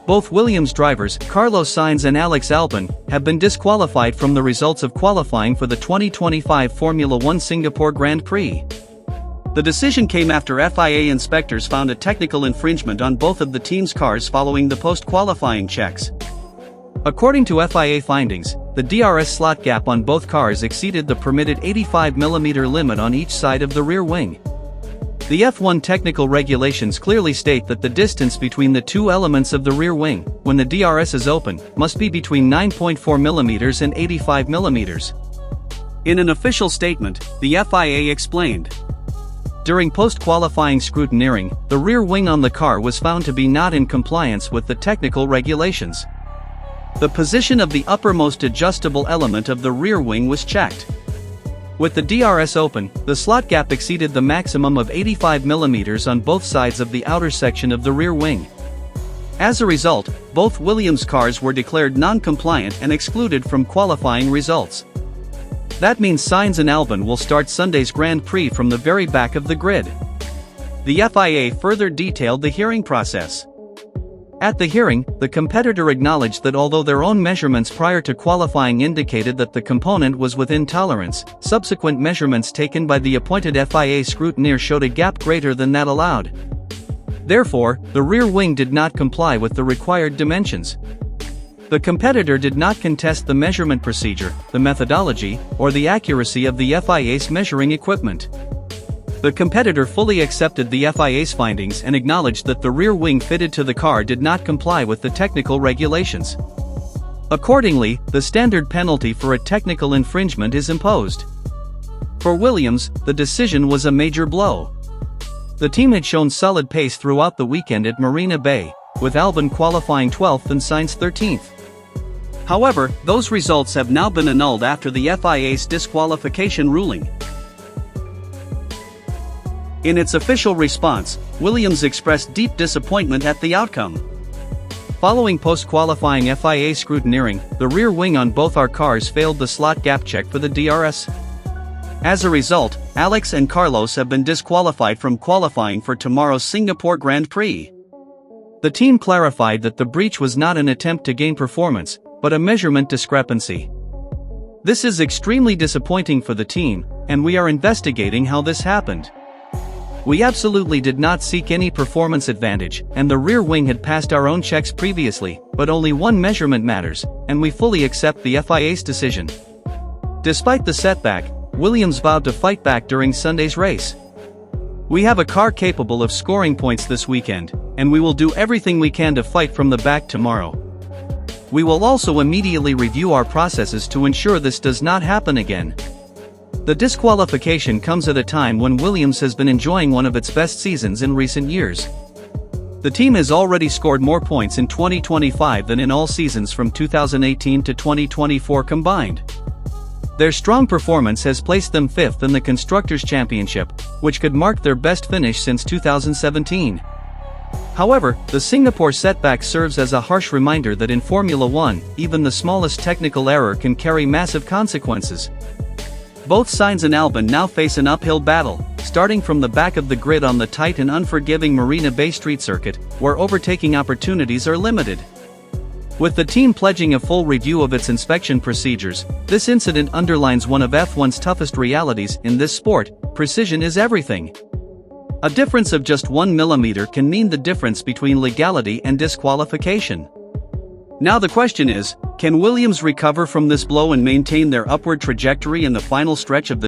Both Williams drivers, Carlos Sainz and Alex Albon, have been disqualified from the results of qualifying for the 2025 Formula One Singapore Grand Prix. The decision came after FIA inspectors found a technical infringement on both of the team's cars following the post-qualifying checks. According to FIA findings, the DRS slot gap on both cars exceeded the permitted 85mm limit on each side of the rear wing. The F1 technical regulations clearly state that the distance between the two elements of the rear wing, when the DRS is open, must be between 9.4mm and 85mm. In an official statement, the FIA explained, "During post-qualifying scrutineering, the rear wing on the car was found to be not in compliance with the technical regulations. The position of the uppermost adjustable element of the rear wing was checked. With the DRS open, the slot gap exceeded the maximum of 85mm on both sides of the outer section of the rear wing. As a result, both Williams cars were declared non-compliant and excluded from qualifying results. That means Sainz and Albon will start Sunday's Grand Prix from the very back of the grid." The FIA further detailed the hearing process. At the hearing, the competitor acknowledged that although their own measurements prior to qualifying indicated that the component was within tolerance, subsequent measurements taken by the appointed FIA scrutineer showed a gap greater than that allowed. Therefore, the rear wing did not comply with the required dimensions. The competitor did not contest the measurement procedure, the methodology, or the accuracy of the FIA's measuring equipment. The competitor fully accepted the FIA's findings and acknowledged that the rear wing fitted to the car did not comply with the technical regulations. Accordingly, the standard penalty for a technical infringement is imposed. For Williams, the decision was a major blow. The team had shown solid pace throughout the weekend at Marina Bay, with Albon qualifying 12th and Sainz 13th. However, those results have now been annulled after the FIA's disqualification ruling. In its official response, Williams expressed deep disappointment at the outcome. "Following post-qualifying FIA scrutineering, the rear wing on both our cars failed the slot gap check for the DRS. As a result, Alex and Carlos have been disqualified from qualifying for tomorrow's Singapore Grand Prix." The team clarified that the breach was not an attempt to gain performance, but a measurement discrepancy. "This is extremely disappointing for the team, and we are investigating how this happened. We absolutely did not seek any performance advantage, and the rear wing had passed our own checks previously, but only one measurement matters, and we fully accept the FIA's decision." Despite the setback, Williams vowed to fight back during Sunday's race. "We have a car capable of scoring points this weekend, and we will do everything we can to fight from the back tomorrow. We will also immediately review our processes to ensure this does not happen again." The disqualification comes at a time when Williams has been enjoying one of its best seasons in recent years. The team has already scored more points in 2025 than in all seasons from 2018 to 2024 combined. Their strong performance has placed them 5th in the Constructors' Championship, which could mark their best finish since 2017. However, the Singapore setback serves as a harsh reminder that in Formula One, even the smallest technical error can carry massive consequences. Both Sainz and Albon now face an uphill battle, starting from the back of the grid on the tight and unforgiving Marina Bay Street circuit, where overtaking opportunities are limited. With the team pledging a full review of its inspection procedures, this incident underlines one of F1's toughest realities in this sport: precision is everything. A difference of just 1mm can mean the difference between legality and disqualification. Now the question is, can Williams recover from this blow and maintain their upward trajectory in the final stretch of the